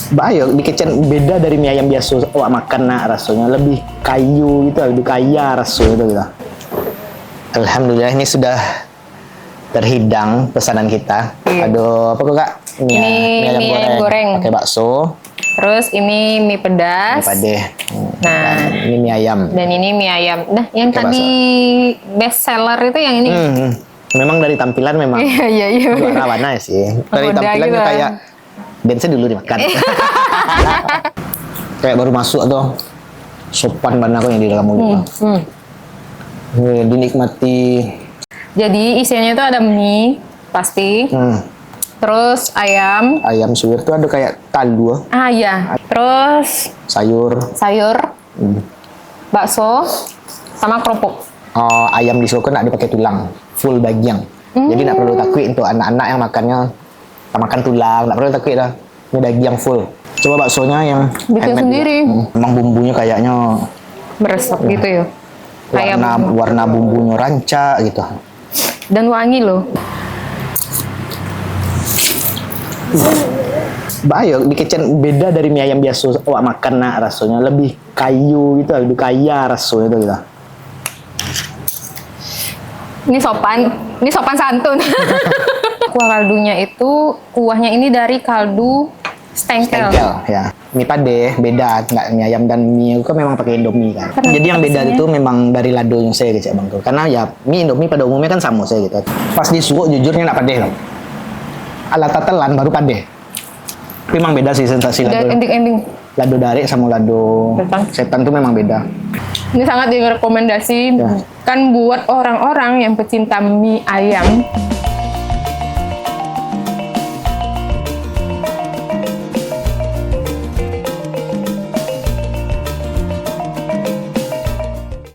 Bayo di kitchen beda dari mie ayam biasa awak makan nak rasanya lebih kayu gitu, lebih kaya rasanya gitu. Alhamdulillah ini sudah terhidang pesanan kita. Aduh, apa kok Kak? Ini mie ayam goreng. Pakai bakso. Terus ini mie pedas. Mie padeh. Nah, Dan ini mie ayam. Dan ini mie ayam. Nah, yang Pakai tadi best seller itu yang ini. Memang dari tampilan memang Iya. juara warna sih. Dari Menggoda tampilannya gitu. kayak bensin dulu dimakan. Kayak baru masuk tuh sopan banget aku yang di dalam mulut. Dinikmati. Jadi isiannya itu ada mie pasti. Terus ayam. Ayam suwir tuh ada kayak kaldu. Ah iya. Terus Sayur. Bakso sama kerupuk. Ayam di Solo nak dipakai tulang full bagian. Jadi nak perlu takut untuk anak-anak yang makannya makan tulang, nak perlu takut dah. Ini daging yang full. Coba baksonya yang bikin handmade sendiri. Emang bumbunya kayaknya Meresap gitu ya. warna bumbunya rancak gitu. Dan wangi loh. Bayo di kitchen beda dari mie ayam biasa awak makan nak rasanya lebih kayu gitu, lebih kaya rasanya gitu. Ini sopan santun. Kuah kaldunya itu, kuahnya ini dari kaldu stengkel. Ya. Mie padeh beda, nggak mie ayam dan mie itu memang pakai Indomie kan. Karena Jadi yang beda pastinya. itu memang dari lado yang saya gitu Bang tuh. Karena ya mie Indomie pada umumnya kan sama saya gitu. Pas disuuk jujurnya nggak padeh loh. Alat tetelan baru padeh. Tapi memang beda sih sensasi lado. Dan ending-ending. Lado darik sama lado setan tuh memang beda. Ini sangat direkomendasi Ya. kan buat orang-orang yang pecinta mie ayam.